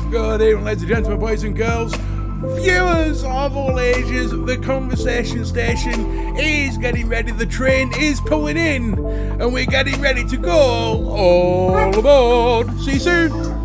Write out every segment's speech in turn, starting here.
Good evening, ladies and gentlemen, boys and girls, viewers of all ages. The Conversation Station is getting ready. The train is pulling in, and we're getting ready to go. All aboard. See you soon.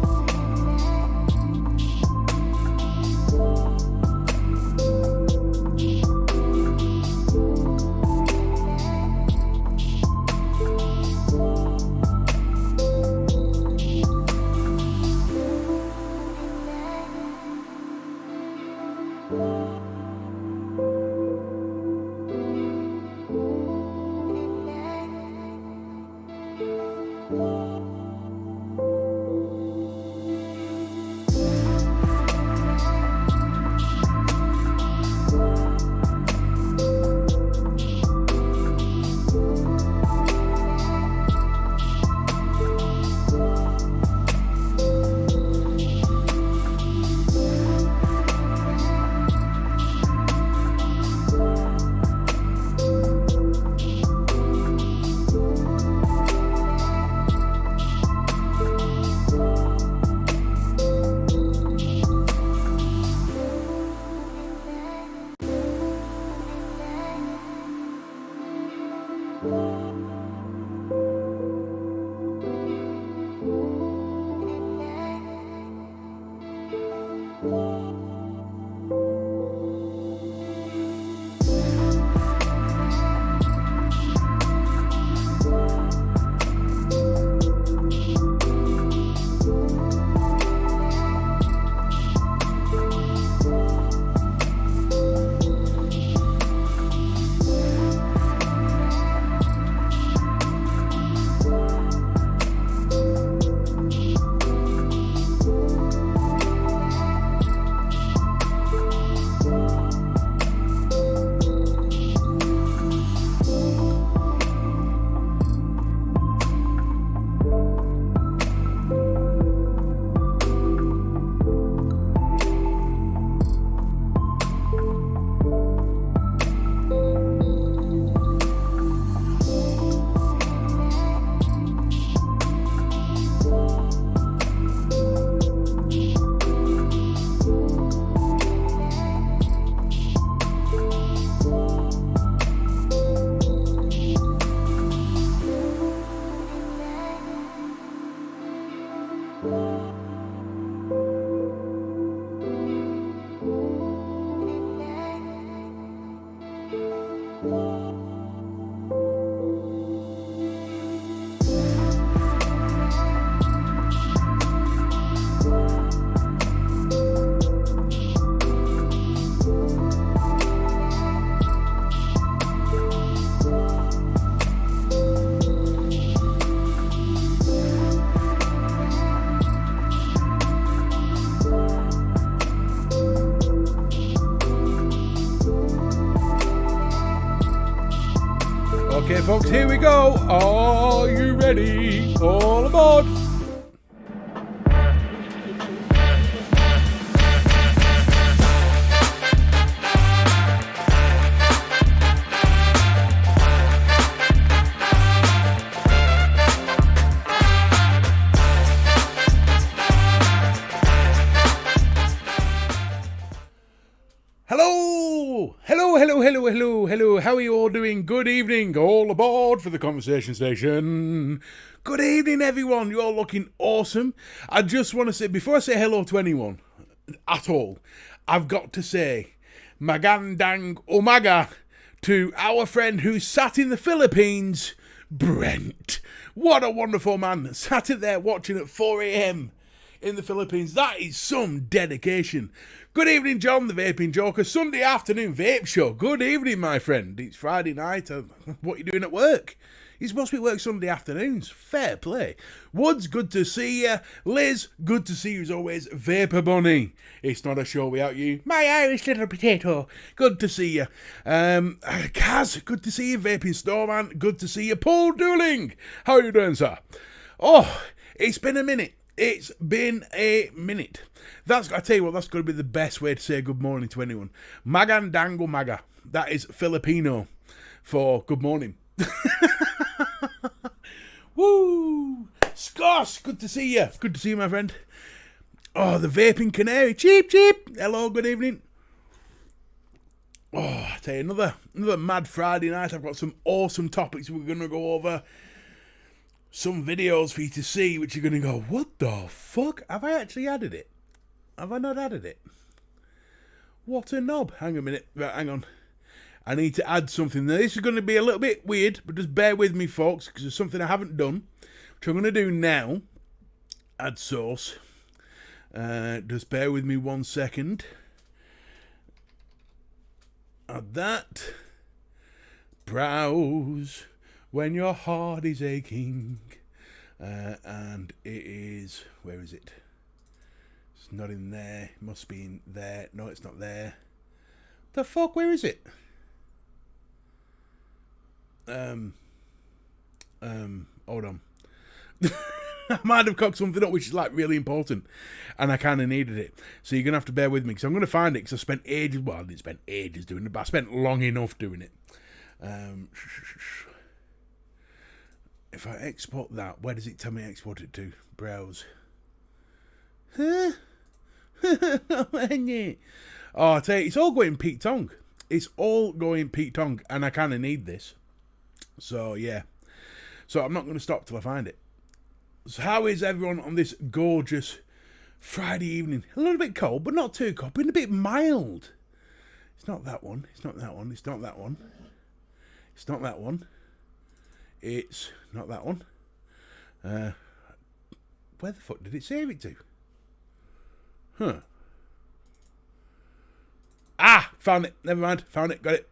Okay, folks, here we go. Are you ready? All aboard. Hello. How are you all doing? Good evening. All aboard for the Conversation Station. Good evening, everyone. You're all looking awesome. I just want to say, before I say hello to anyone at all, I've got to say Magandang Umaga to our friend who's sat in the Philippines, Brent. What a wonderful man. Sat there watching at 4 a.m. in the Philippines. That is some dedication. Good evening, John, the Vaping Joker. Sunday afternoon vape show. Good evening, my friend. It's Friday night. What are you doing at work? You're supposed to be at work Sunday afternoons. Fair play. Woods, good to see you. Liz, good to see you as always. Vapor Bunny, it's not a show without you. My Irish little potato, good to see you. Kaz, good to see you. Vaping Snowman, good to see you. Paul Dooling, how are you doing, sir? Oh, it's been a minute. It's been a minute. I tell you what, that's going to be the best way to say good morning to anyone. Magandango Maga. That is Filipino for good morning. Woo! Scoss, good to see you. Good to see you, my friend. Oh, the vaping canary. Cheep, cheep. Hello, good evening. Oh, I tell you, another mad Friday night. I've got some awesome topics we're going to go over. Some videos for you to see, which you're going to go, what the fuck? Have I actually added it? Have I not added it? What a knob. Hang a minute. Right, hang on. I need to add something. Now, this is going to be a little bit weird, but just bear with me, folks, because there's something I haven't done, which I'm going to do now. Add source. Just bear with me 1 second. Add that. Browse when your heart is aching. And it is... Where is it? It's not in there. It must be in there. No, it's not there. The fuck? Where is it? Hold on. I might have cocked something up which is like really important, and I kind of needed it. So you're gonna have to bear with me because I'm gonna find it because I spent ages. Well, I didn't spend ages doing it, but I spent long enough doing it. If I export that, where does it tell me I export it to? Browse. Huh? Oh, I tell you, it's all going Pete Tong. It's all going Pete Tong, and I kind of need this. So, yeah. So, I'm not going to stop till I find it. So, how is everyone on this gorgeous Friday evening? A little bit cold, but not too cold, but a bit mild. It's not that one. It's not that one. It's not that one. It's not that one. It's not that one. Where the fuck did it save it to? Huh. Ah, found it. Never mind. Found it. Got it.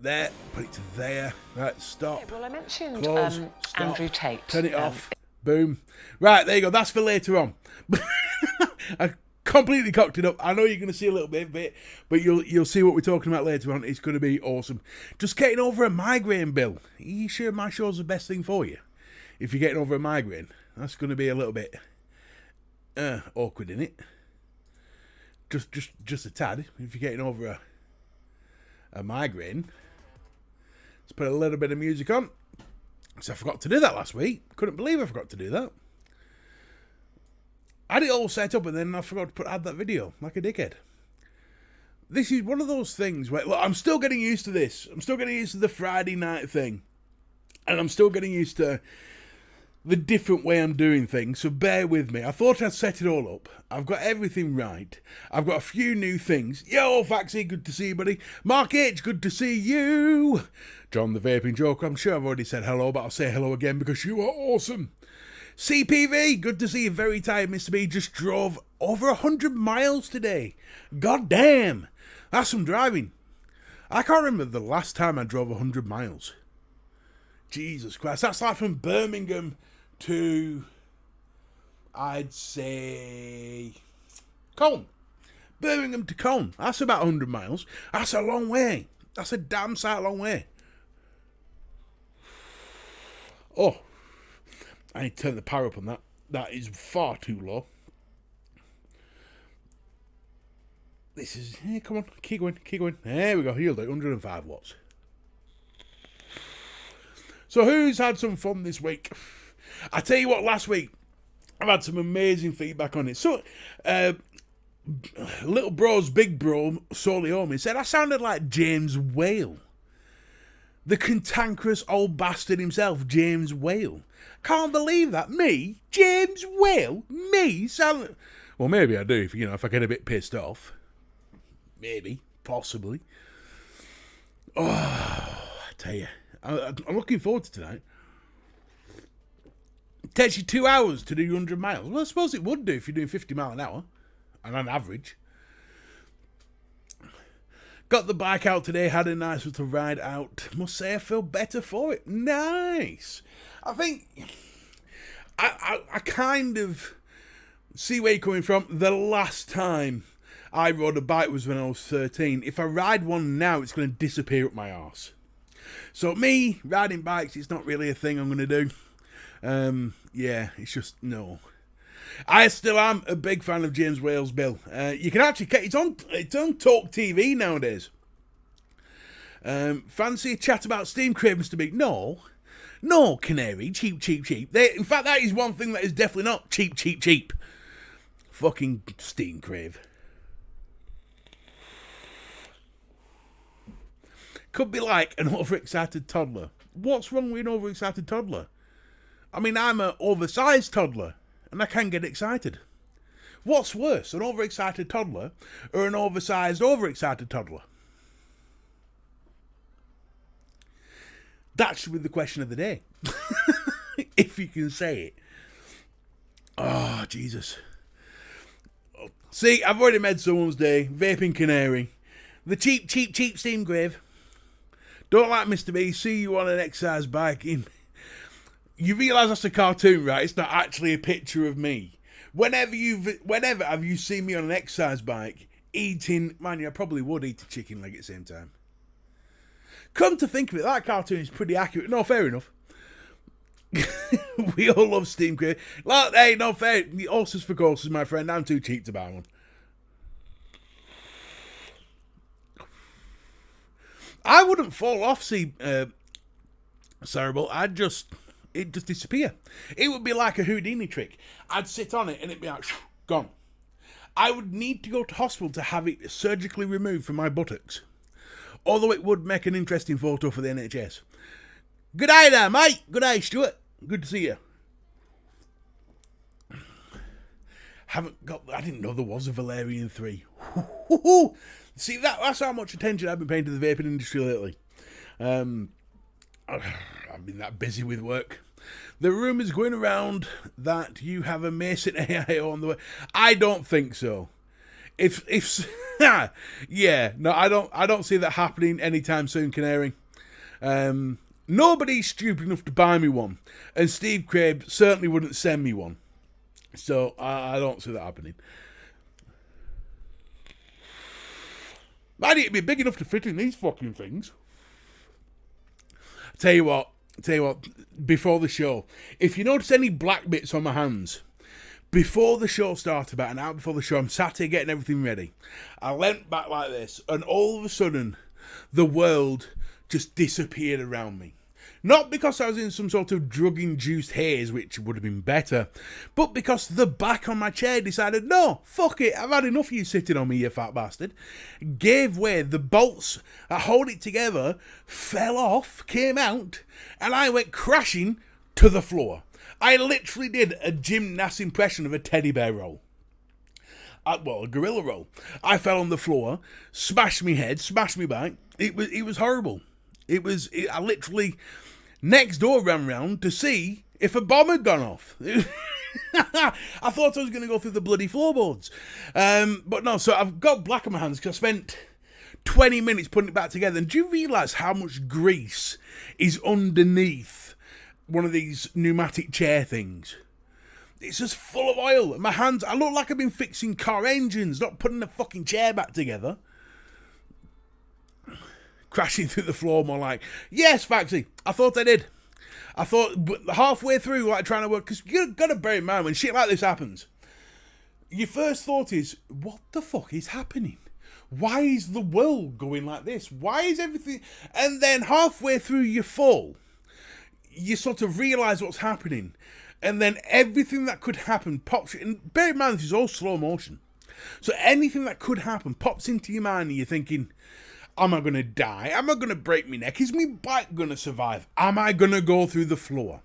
There. Put it to there. Right, stop. Okay, well, I mentioned Close. Stop. Andrew Tate. Turn it off. Boom. Right, there you go. That's for later on. I completely cocked it up. I know you're going to see a little bit of it, but you'll see what we're talking about later on. It's going to be awesome. Just getting over a migraine, Bill. Are you sure my show's the best thing for you? If you're getting over a migraine, that's going to be a little bit awkward, isn't it? Just a tad. If you're getting over a migraine, let's put a little bit of music on. Because I forgot to do that last week. Couldn't believe I forgot to do that. I had it all set up and then I forgot to add that video, like a dickhead. This is one of those things where, look, I'm still getting used to this. I'm still getting used to the Friday night thing. And I'm still getting used to the different way I'm doing things, so bear with me. I thought I'd set it all up. I've got everything right. I've got a few new things. Yo, Faxi, good to see you, buddy. Mark H, good to see you. John the Vaping Joker, I'm sure I've already said hello, but I'll say hello again because you are awesome. CPV, good to see you. Very tired, Mr. B. Just drove over 100 miles today. God damn. That's some driving. I can't remember the last time I drove 100 miles. Jesus Christ. That's like from Birmingham to, I'd say, Colne. Birmingham to Colne. That's about 100 miles. That's a long way. That's a damn sight long way. Oh, I need to turn the power up on that. That is far too low. This is, yeah, come on, keep going, keep going. There we go, he'll do 105 watts. So who's had some fun this week? I tell you what, last week, I've had some amazing feedback on it. So, little bro's big bro, Solly Omi, said I sounded like James Whale. The cantankerous old bastard himself, James Whale. Can't believe that. Me? James Whale? Me? Sound... Well, maybe I do, if I get a bit pissed off. Maybe. Possibly. Oh, I tell you. I'm looking forward to tonight. Takes you 2 hours to do 100 miles. Well, I suppose it would do if you're doing 50 miles an hour, and on average. Got the bike out today, had a nice little ride out. Must say I feel better for it. Nice. I think I kind of see where you're coming from. The last time I rode a bike was when I was 13. If I ride one now, it's going to disappear up my arse. So me, riding bikes, it's not really a thing I'm going to do. Yeah, it's just, no. I still am a big fan of James Wales Bill. You can actually, it's on Talk TV nowadays. Fancy a chat about steam crave, Mr. Big? No, Canary, cheap. In fact, that is one thing that is definitely not cheap. Fucking steam crave. Could be like an overexcited toddler. What's wrong with an overexcited toddler? I mean, I'm an oversized toddler, and I can get excited. What's worse, an overexcited toddler or an oversized overexcited toddler? That should be the question of the day. If you can say it. Oh, Jesus. See, I've already made someone's day. Vaping Canary. The cheap steam grave. Don't like Mr. B. See you on an exercise bike. You realise that's a cartoon, right? It's not actually a picture of me. Whenever have you seen me on an exercise bike eating... Man, I probably would eat a chicken leg at the same time. Come to think of it, that cartoon is pretty accurate. No, fair enough. We all love steam crave. Look, hey, no fair. Horses for courses, my friend. I'm too cheap to buy one. I wouldn't fall off, Cerebral. It'd just disappear. It would be like a Houdini trick. I'd sit on it and it'd be like, gone. I would need to go to hospital to have it surgically removed from my buttocks. Although it would make an interesting photo for the NHS. Good day there, mate. Good day, Stuart. Good to see you. I didn't know there was a Valerian 3. See, that's how much attention I've been paying to the vaping industry lately. I've been that busy with work. The rumours going around that you have a Mason AIO on the way. I don't think so. Yeah, no, I don't see that happening anytime soon, Canary. Nobody's stupid enough to buy me one, and Steve Craig certainly wouldn't send me one. So I don't see that happening. I need to be big enough to fit in these fucking things. Tell you what, before the show, if you notice any black bits on my hands, before the show started, about an hour before the show, I'm sat here getting everything ready. I leant back like this, and all of a sudden, the world just disappeared around me. Not because I was in some sort of drug-induced haze, which would have been better, but because the back on my chair decided, no, fuck it, I've had enough of you sitting on me, you fat bastard. Gave way, the bolts that hold it together fell off, came out, and I went crashing to the floor. I literally did a gymnast impression of a teddy bear roll. A gorilla roll. I fell on the floor, smashed me head, smashed me back. It was horrible. I literally next door ran round to see if a bomb had gone off. I thought I was going to go through the bloody floorboards. But no, so I've got black on my hands because I spent 20 minutes putting it back together. And do you realise how much grease is underneath one of these pneumatic chair things? It's just full of oil. My hands, I look like I've been fixing car engines, not putting the fucking chair back together. Crashing through the floor, more like, yes, Faxi, I thought I did. I thought, but halfway through, like, trying to work, because you've got to bear in mind, when shit like this happens, your first thought is, what the fuck is happening? Why is the world going like this? Why is everything... And then halfway through your fall, you sort of realise what's happening, and then everything that could happen pops... And bear in mind, this is all slow motion. So anything that could happen pops into your mind, and you're thinking... Am I going to die? Am I going to break my neck? Is my bike going to survive? Am I going to go through the floor?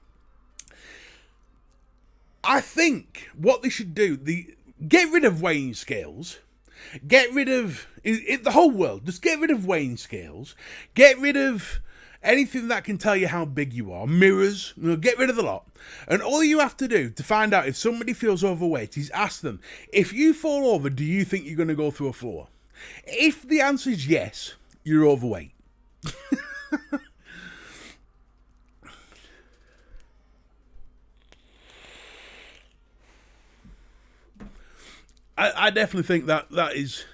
I think what they should do, get rid of weighing scales. Get rid of, the whole world, just get rid of weighing scales. Get rid of anything that can tell you how big you are, mirrors, get rid of the lot. And all you have to do to find out if somebody feels overweight is ask them, if you fall over, do you think you're going to go through a floor? If the answer is yes, you're overweight. I definitely think that is...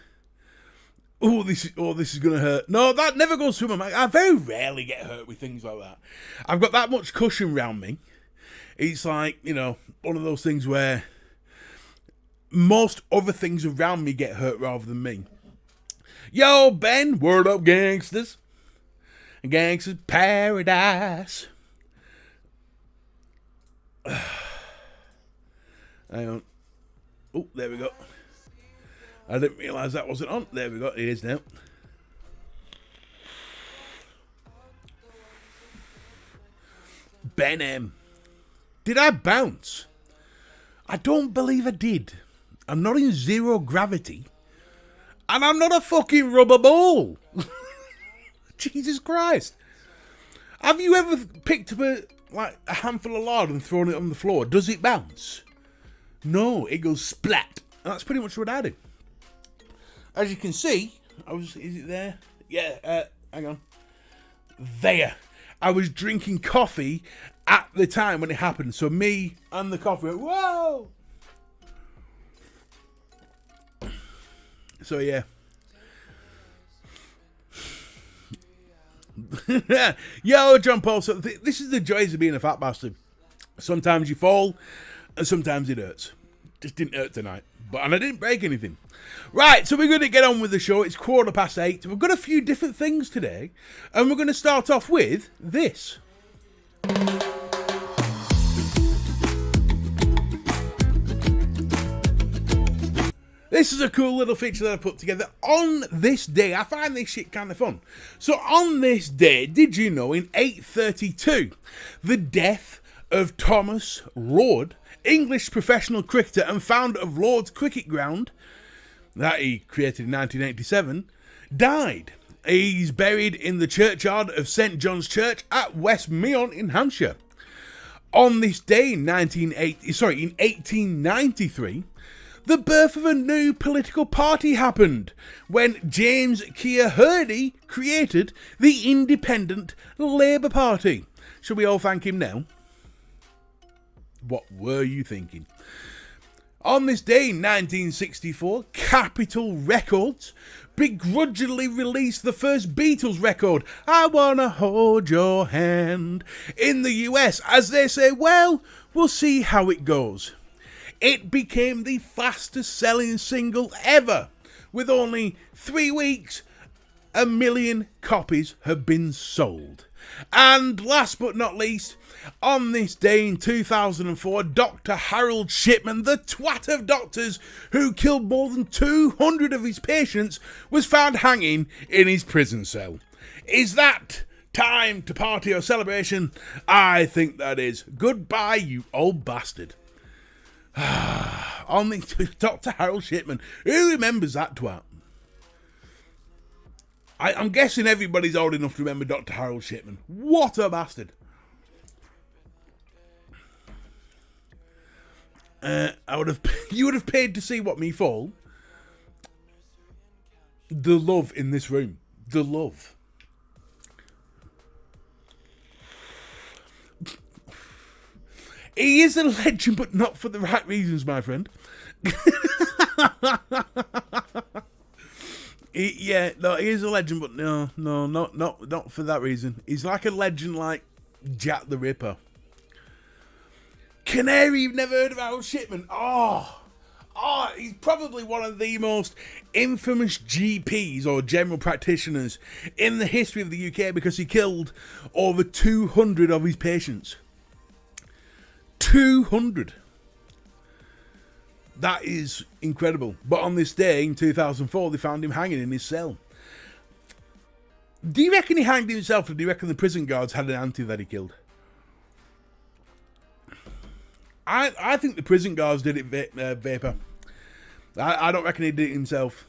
this is going to hurt. No, that never goes through my mind. I very rarely get hurt with things like that. I've got that much cushion around me. It's like, one of those things where most other things around me get hurt rather than me. Yo, Ben, word up, gangsters. Gangsters paradise. Hang on. Oh, there we go. I didn't realise that wasn't on. There we go. It is now. Ben M. Did I bounce? I don't believe I did. I'm not in zero gravity. And I'm not a fucking rubber ball. Jesus Christ. Have you ever picked up a handful of lard and thrown it on the floor? Does it bounce? No, it goes splat. And that's pretty much what I do. As you can see, is it there? Yeah, hang on. There. I was drinking coffee at the time when it happened. So me and the coffee went, whoa! So yeah. Yo, John Paul. So this is the joys of being a fat bastard. Sometimes you fall, and sometimes it hurts. Just didn't hurt tonight. And I didn't break anything. Right, so we're going to get on with the show. It's 8:15. We've got a few different things today. And we're going to start off with this. This is a cool little feature that I put together on this day. I find this shit kind of fun. So on this day, did you know, in 832, the death of Thomas Lord, English professional cricketer and founder of Lord's Cricket Ground, that he created in 1987, died. He's buried in the churchyard of St John's Church at West Meon in Hampshire. On this day in 1893, the birth of a new political party happened when James Keir Hardie created the Independent Labour Party. Shall we all thank him now? What were you thinking? On this day in 1964, Capitol Records begrudgingly released the first Beatles record, I Wanna Hold Your Hand, in the US, as they say, well, we'll see how it goes. It became the fastest selling single ever. With only 3 weeks, 1 million copies have been sold. And last but not least, on this day in 2004, Dr. Harold Shipman, the twat of doctors who killed more than 200 of his patients, was found hanging in his prison cell. Is that time to party or celebration? I think that is. Goodbye, you old bastard. On the Dr. Harold Shipman. Who remembers that twat? I'm guessing everybody's old enough to remember Dr. Harold Shipman. What a bastard. You would have paid to see what me fall. The love in this room. The love. He is a legend, but not for the right reasons, my friend. He is a legend, but no, not for that reason. He's like a legend like Jack the Ripper. Canary, you've never heard of Harold Shipman? Oh, he's probably one of the most infamous GPs or general practitioners in the history of the UK because he killed over 200 of his patients. 200. That is incredible. But on this day in 2004, they found him hanging in his cell. Do you reckon he hanged himself, or do you reckon the prison guards had an auntie that he killed? I think the prison guards did it, Vapor. I don't reckon he did it himself.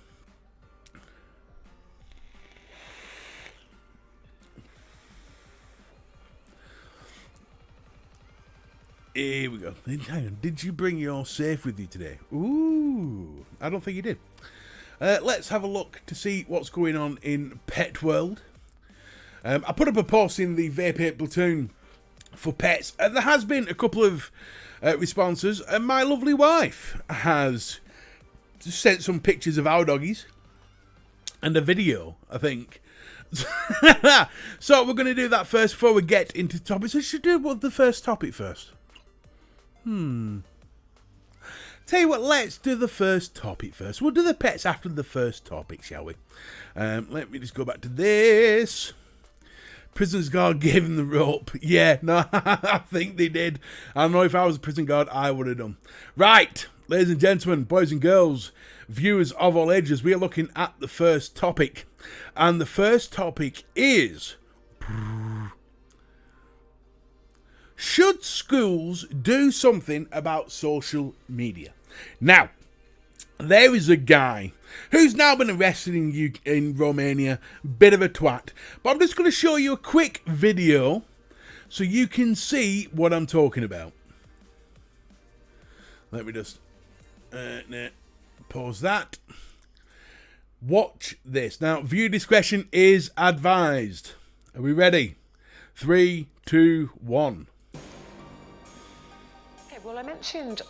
Here we go. Hang on. Did you bring your safe with you today? Ooh, I don't think you did. Let's have a look to see what's going on in Pet World. I put up a post in the VapeApe platoon for pets, and there has been a couple of responses, and my lovely wife has sent some pictures of our doggies and a video, I think. So we're going to do that first before we get into topics. So should we do the first topic first? Tell you what, let's do the first topic first. We'll do the pets after the first topic, shall we? Let me just go back to this. Prison's guard gave him the rope. Yeah, no, I think they did. I know if I was a prison guard, I would have done. Right, ladies and gentlemen, boys and girls, viewers of all ages, we are looking at the first topic. And the first topic is... should schools do something about social media? Now, there is a guy who's now been arrested in Romania. Bit of a twat. But I'm just going to show you a quick video so you can see what I'm talking about. Let me just pause that. Watch this. Now, viewer discretion is advised. Are we ready? 3, 2, 1. Well, I mentioned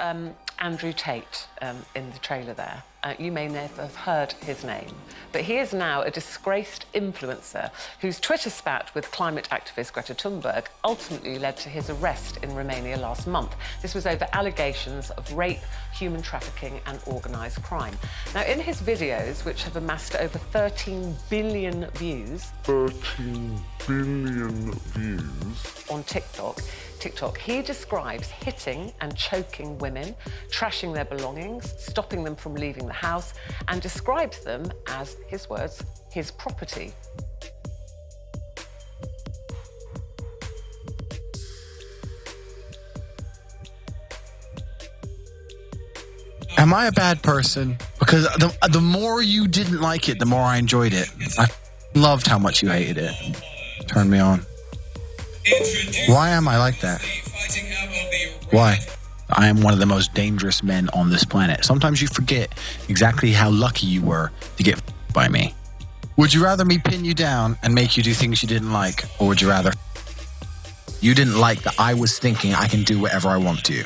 Andrew Tate in the trailer there. You may never have heard his name, but he is now a disgraced influencer whose Twitter spat with climate activist Greta Thunberg ultimately led to his arrest in Romania last month. This was over allegations of rape, human trafficking and organised crime. Now, in his videos, which have amassed over 13 billion views... 13 billion views... on TikTok, he describes hitting and choking women, trashing their belongings, stopping them from leaving the house, and describes them as, his words, his property. Am I a bad person? Because the more you didn't like it, the more I enjoyed it. I loved how much you hated it. Turned me on. Why am I like that? Why? I am one of the most dangerous men on this planet. Sometimes you forget exactly how lucky you were to get by me. Would you rather me pin you down and make you do things you didn't like, or would you rather you didn't like that I was thinking I can do whatever I want to?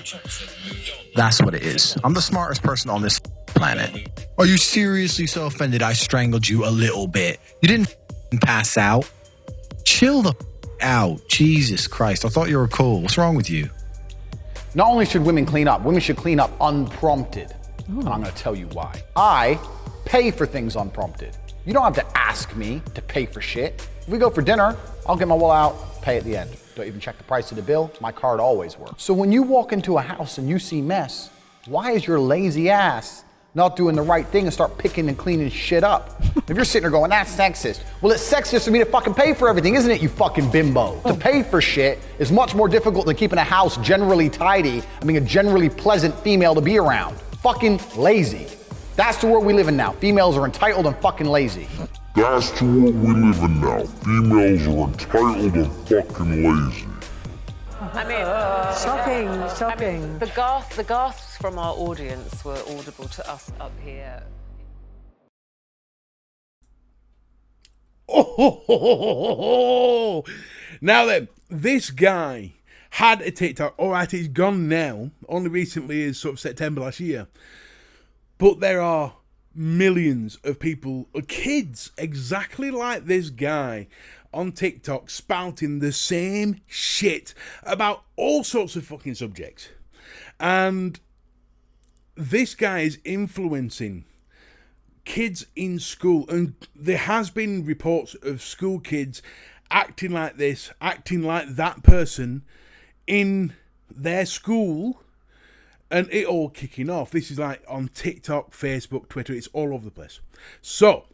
That's what it is. I'm the smartest person on this planet. Are you seriously so offended I strangled you a little bit? You didn't pass out. Chill the out. Jesus Christ. I thought you were cool. What's wrong with you? Not only should women clean up clean up unprompted. And I'm going to tell you why. I pay for things unprompted. You don't have to ask me to pay for shit. If we go for dinner, I'll get my wallet out, pay at the end. Don't even check the price of the bill. My card always works. So when you walk into a house and you see mess, why is your lazy ass not doing the right thing and start picking and cleaning shit up? If you're sitting there going, that's sexist. Well, it's sexist for me to fucking pay for everything, isn't it, you fucking bimbo? To pay for shit is much more difficult than keeping a house generally tidy and being a generally pleasant female to be around. Fucking lazy. That's the world we live in now. Females are entitled and fucking lazy. That's the world we live in now. Females are entitled and fucking lazy. I mean, shocking. The gasps from our audience were audible to us up here. Oh, now then, this guy had a TikTok. All right, it's gone now. Only recently is sort of September last year. But there are millions of people, kids, exactly like this guy on TikTok spouting the same shit about all sorts of fucking subjects. And this guy is influencing kids in school, and there has been reports of school kids acting like this, acting like that person in their school, and it all kicking off. This is like on TikTok, Facebook, Twitter, it's all over the place. So,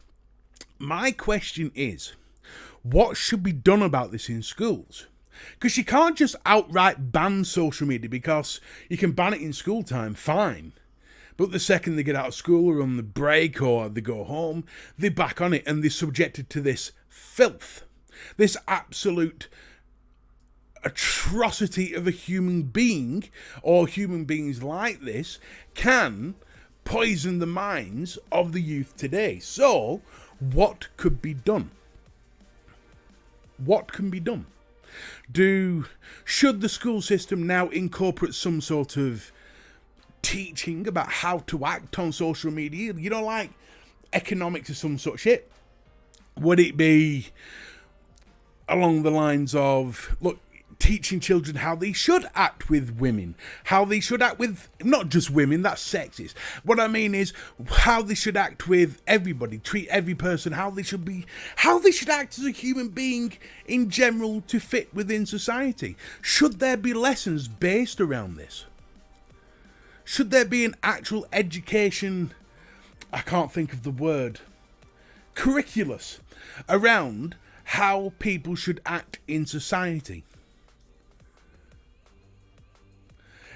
my question is, what should be done about this in schools? Because you can't just outright ban social media, because you can ban it in school time, fine. But the second they get out of school or on the break or they go home, they're back on it and they're subjected to this filth. This absolute atrocity of a human being or human beings like this can poison the minds of the youth today. So, what could be done? What can be done? Should the school system now incorporate some sort of teaching about how to act on social media? You know, like economics or some sort of shit? Would it be along the lines of, look, teaching children how they should act with women, how they should act with not just women, that's sexist. What I mean is how they should act with everybody, treat every person how they should act as a human being in general to fit within society. Should there be lessons based around this? Should there be an actual education, I can't think of the word, curriculum around how people should act in society?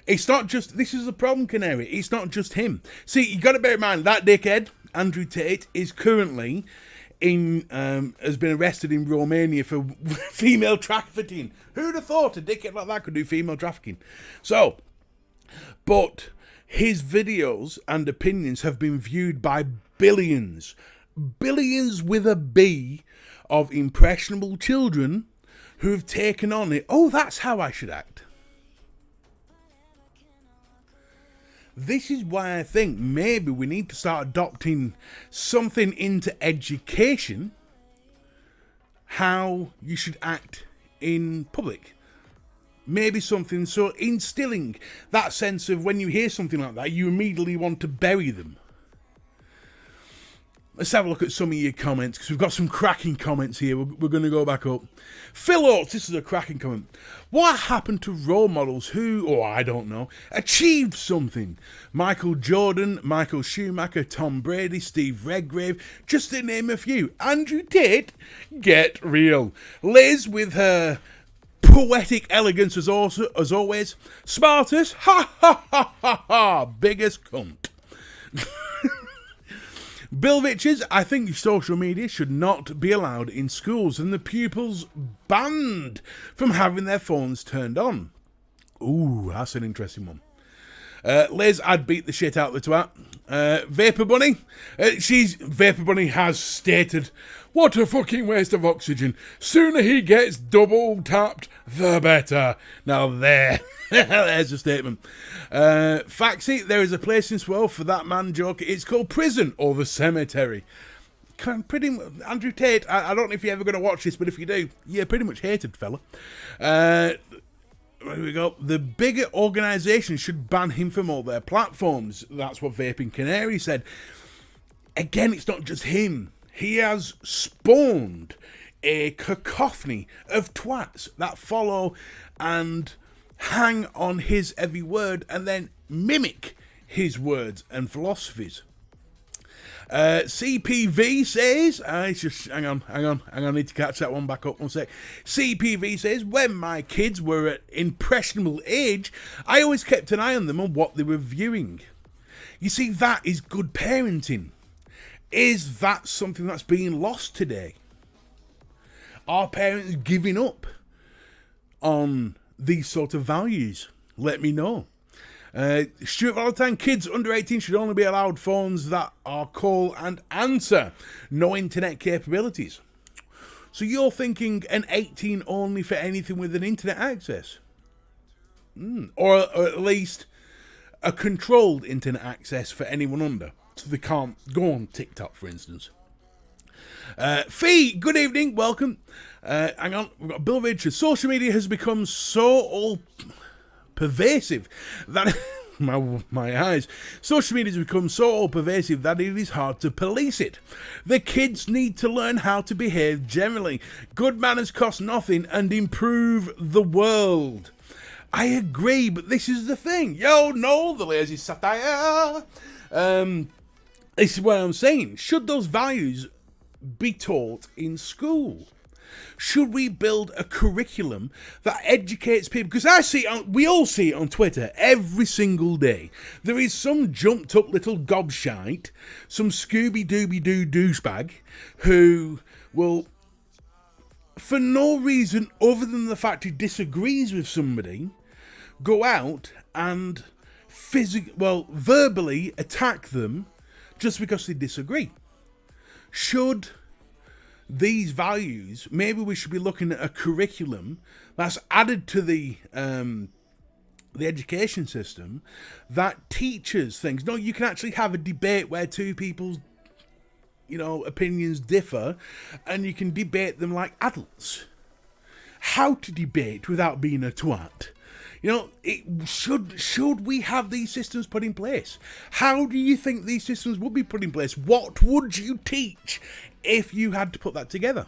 It's not just, this is the problem, Canary, it's not just him. See, you got to bear in mind, that dickhead, Andrew Tate, is currently has been arrested in Romania for female trafficking. Who'd have thought a dickhead like that could do female trafficking? So, but his videos and opinions have been viewed by billions with a B, of impressionable children who have taken on it. Oh, that's how I should act. This is why I think maybe we need to start adopting something into education, how you should act in public. Maybe something so instilling that sense of when you hear something like that, you immediately want to bury them. Let's have a look at some of your comments, because we've got some cracking comments here. We're going to go back up. Phil Oates, this is a cracking comment. What happened to role models who, I don't know, achieved something? Michael Jordan, Michael Schumacher, Tom Brady, Steve Redgrave, just to name a few. Andrew Tate, get real. Liz with her poetic elegance as always. Smartest, ha ha ha ha ha, biggest cunt. Bill Richards, I think social media should not be allowed in schools and the pupils banned from having their phones turned on. Ooh, that's an interesting one. Liz, I'd beat the shit out of the twat. Vapor Bunny, Vapor Bunny has stated, what a fucking waste of oxygen. Sooner he gets double tapped, the better. Now there's a statement. Faxi, there is a place in Swell for that man joke. It's called prison or the cemetery. Andrew Tate, I don't know if you're ever going to watch this, but if you do, you're pretty much hated, fella. Here we go. The bigger organisations should ban him from all their platforms. That's what Vaping Canary said. Again, it's not just him. He has spawned a cacophony of twats that follow and hang on his every word and then mimic his words and philosophies. CPV says, hang on, I need to catch that one back up one sec. CPV says, when my kids were at impressionable age, I always kept an eye on them and what they were viewing. You see, that is good parenting. Is that something that's being lost today? Are parents giving up on these sort of values? Let me know. Stuart Valentine, kids under 18 should only be allowed phones that are call and answer, no internet capabilities. So you're thinking an 18 only for anything with an internet access? Or at least a controlled internet access for anyone under, so they can't go on TikTok, for instance. Fee, good evening, welcome. Hang on, we've got Bill Richards. Social media has become so all-pervasive that... my eyes. Social media has become so all-pervasive that it is hard to police it. The kids need to learn how to behave generally. Good manners cost nothing and improve the world. I agree, but this is the thing. Yo, no, the lazy satire. This is what I'm saying. Should those values be taught in school? Should we build a curriculum that educates people? Because we all see it on Twitter every single day. There is some jumped up little gobshite, some Scooby-Dooby-Doo douchebag who will for no reason other than the fact he disagrees with somebody, go out and verbally attack them just because they disagree. Should these values, maybe we should be looking at a curriculum that's added to the education system that teaches things. No, you can actually have a debate where two people's, opinions differ, and you can debate them like adults. How to debate without being a twat. Should we have these systems put in place? How do you think these systems would be put in place? What would you teach if you had to put that together?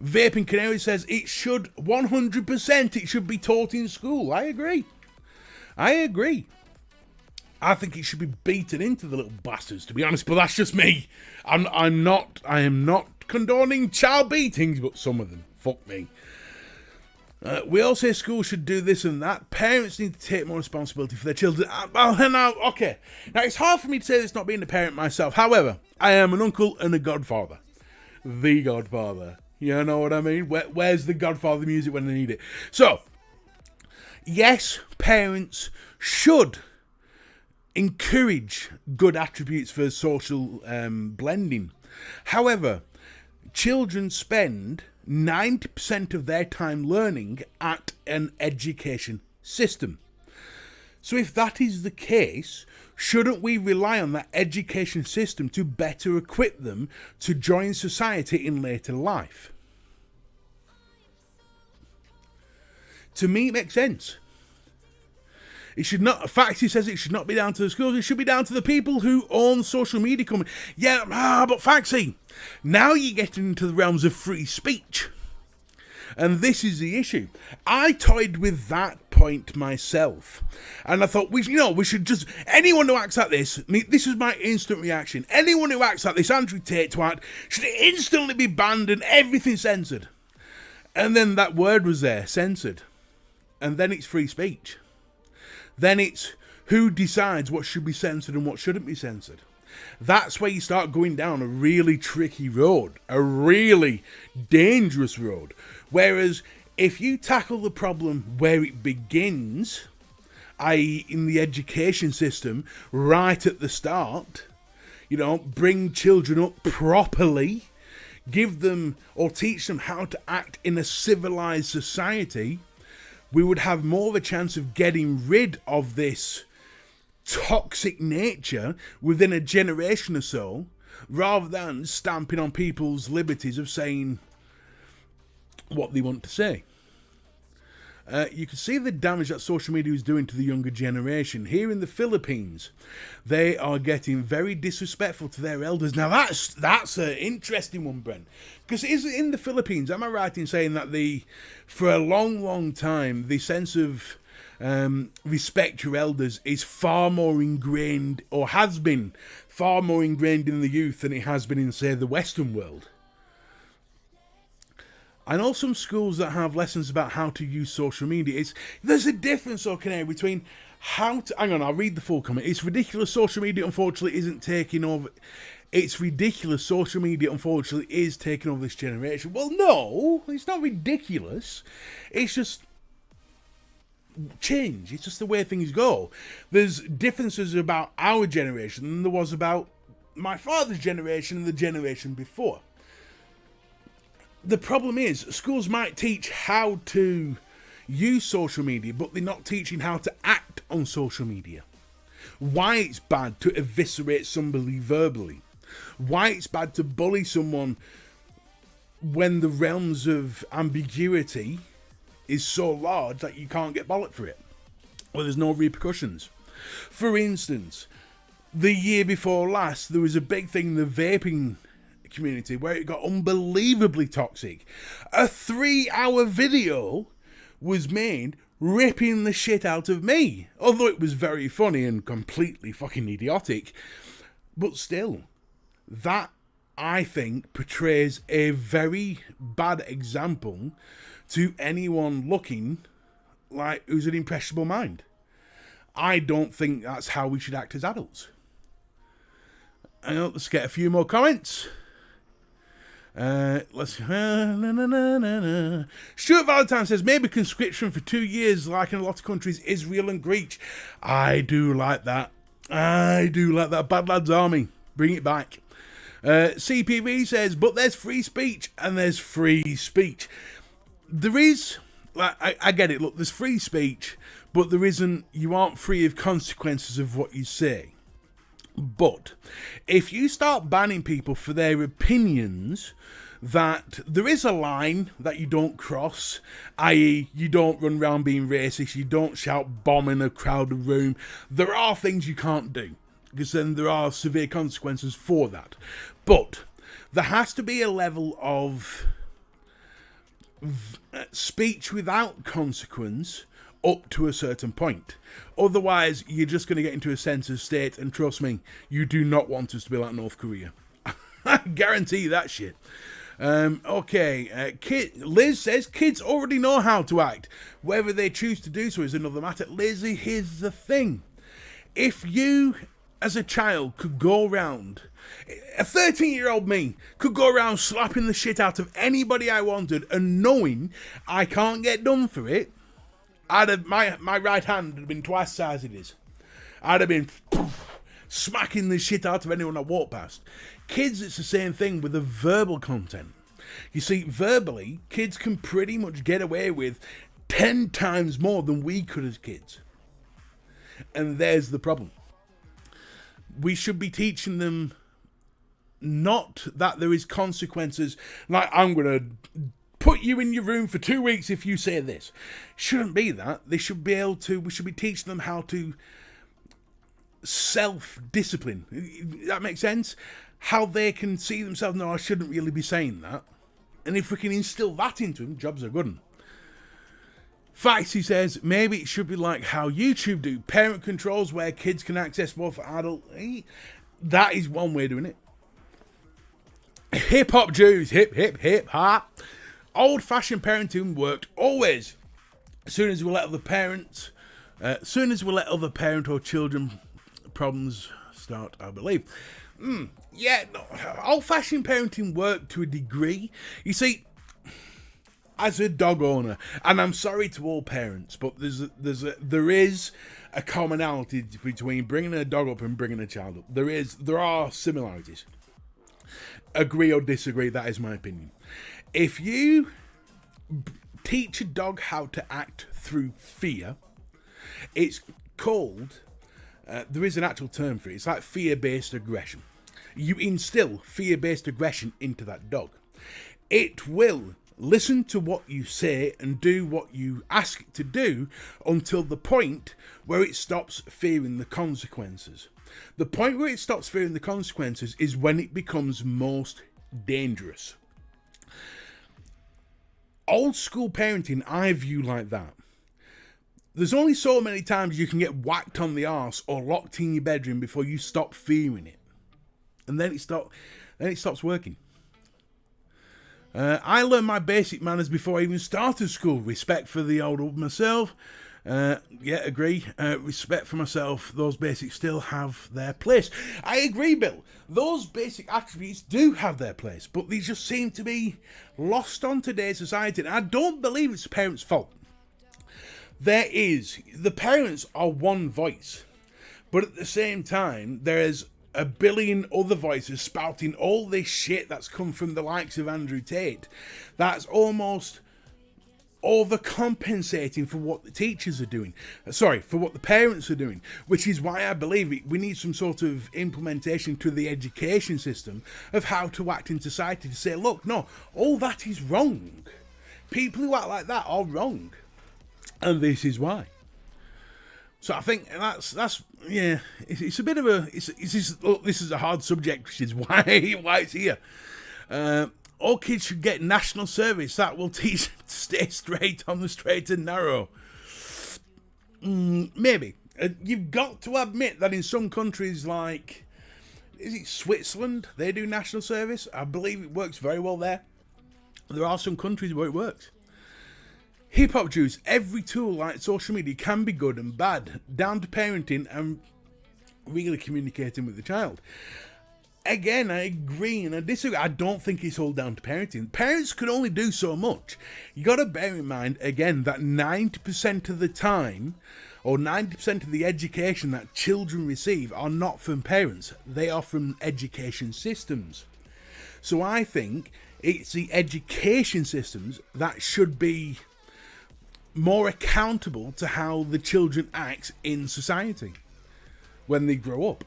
Vaping Canary says it should 100%. It should be taught in school. I agree. I think it should be beaten into the little bastards, to be honest. But that's just me. I am not condoning child beatings, but some of them. Fuck me. We all say schools should do this and that. Parents need to take more responsibility for their children. Okay. Now, it's hard for me to say this not being a parent myself. However, I am an uncle and a godfather. The godfather. You know what I mean? Where's the Godfather music when they need it? So, yes, parents should encourage good attributes for social blending. However, children spend 90% of their time learning at an education system. So if that is the case, shouldn't we rely on that education system to better equip them to join society in later life? To me, it makes sense. It should not. Faxi says it should not be down to the schools. It should be down to the people who own social media companies. Yeah, but Faxi, now you get into the realms of free speech. And this is the issue. I toyed with that point myself. And I thought, we should just... Anyone who acts like this... this is my instant reaction. Anyone who acts like this Andrew Tate twat should instantly be banned and everything censored. And then that word was there, censored. And then it's free speech. Then it's who decides what should be censored and what shouldn't be censored. That's where you start going down a really tricky road, a really dangerous road. Whereas if you tackle the problem where it begins, i.e. in the education system, right at the start, bring children up properly, give them or teach them how to act in a civilized society, we would have more of a chance of getting rid of this toxic nature within a generation or so, rather than stamping on people's liberties of saying what they want to say. You can see the damage that social media is doing to the younger generation. Here in the Philippines, they are getting very disrespectful to their elders. Now that's an interesting one, Brent. Because in the Philippines, am I right in saying that for a long, long time, the sense of respect your elders is far more ingrained, or has been far more ingrained in the youth than it has been in, say, the Western world? I know some schools that have lessons about how to use social media. There's a difference, between how to... Hang on, I'll read the full comment. It's ridiculous social media, unfortunately, isn't taking over... It's ridiculous social media, unfortunately, is taking over this generation. Well, no, it's not ridiculous. It's just change. It's just the way things go. There's differences about our generation than there was about my father's generation and the generation before. The problem is, schools might teach how to use social media, but they're not teaching how to act on social media. Why it's bad to eviscerate somebody verbally. Why it's bad to bully someone when the realms of ambiguity is so large that you can't get bollocked for it, or there's no repercussions. For instance, the year before last, there was a big thing in the vaping community where it got unbelievably toxic. A 3-hour video was made ripping the shit out of me, although it was very funny and completely fucking idiotic. But still, that, I think, portrays a very bad example to anyone looking like who's an impressionable mind. I don't think that's how we should act as adults. And let's get a few more comments. Let's. Stuart Valentine says maybe conscription for 2 years, like in a lot of countries, Israel and Greece. I do like that. Bad Lads Army. Bring it back. CPV says, but there's free speech and there's free speech. There is, like, I get it. Look, there's free speech, but there isn't. You aren't free of consequences of what you say. But if you start banning people for their opinions, that there is a line that you don't cross, i.e. you don't run around being racist, you don't shout bomb in a crowded room. There are things you can't do, because then there are severe consequences for that. But there has to be a level of speech without consequence up to a certain point. Otherwise, you're just going to get into a censored state, and trust me, you do not want us to be like North Korea. I guarantee you that shit. Liz says kids already know how to act. Whether they choose to do so is another matter. Lizzie, here's the thing. If you, as a child, could go around, a 13-year-old me could go around slapping the shit out of anybody I wanted, and knowing I can't get done for it, my right hand would have been twice the size it is. I'd have been smacking the shit out of anyone I walk past. Kids, it's the same thing with the verbal content. You see, verbally, kids can pretty much get away with 10 times more than we could as kids. And there's the problem. We should be teaching them not that there is consequences, like I'm going to put you in your room for 2 weeks if you say this. Shouldn't be that. They should be able to, we should be teaching them how to self-discipline. That makes sense? How they can see themselves, no, I shouldn't really be saying that. And if we can instill that into them, jobs are good 'un. Faxi says, maybe it should be like how YouTube do. Parent controls where kids can access more for adult. That is one way of doing it. Hip-hop Jews. Hip, hip, hip, ha. Old-fashioned parenting worked always. As soon as we let other parent or children problems start, I believe. Old-fashioned parenting worked to a degree. You see, as a dog owner, and I'm sorry to all parents, but there is a commonality between bringing a dog up and bringing a child up. There are similarities. Agree or disagree, that is my opinion. If you teach a dog how to act through fear, it's called, there is an actual term for it, it's like fear-based aggression. You instill fear-based aggression into that dog. It will listen to what you say and do what you ask it to do until the point where it stops fearing the consequences. The point where it stops fearing the consequences is when it becomes most dangerous. Old school parenting, I view like that. There's only so many times you can get whacked on the arse or locked in your bedroom before you stop fearing it. And then it stops working. I learned my basic manners before I even started school. Respect for the older myself. Agree. Respect for myself. Those basics still have their place. I agree, Bill. Those basic attributes do have their place, but they just seem to be lost on today's society. And I don't believe it's the parents' fault. The parents are one voice, but at the same time, there's a billion other voices spouting all this shit that's come from the likes of Andrew Tate. That's almost overcompensating for what the teachers are doing. For what the parents are doing. Which is why I believe we need some sort of implementation to the education system of how to act in society to say, look, no, all that is wrong. People who act like that are wrong. And this is why. So I think that's it's a bit of a this is a hard subject, which is why it's here. All kids should get national service. That will teach them to stay straight on the straight and narrow. Maybe you've got to admit that in some countries, like is it Switzerland, they do national service. I believe it works very well there. There are some countries where it works. Hip-hop Jews, every tool like social media can be good and bad, down to parenting and really communicating with the child. again, I agree and I disagree. I don't think it's all down to parenting. Parents can only do so much. You got to bear in mind, again, that 90% of the time, or 90% of the education that children receive are not from parents. They are from education systems. So I think it's the education systems that should be more accountable to how the children act in society when they grow up.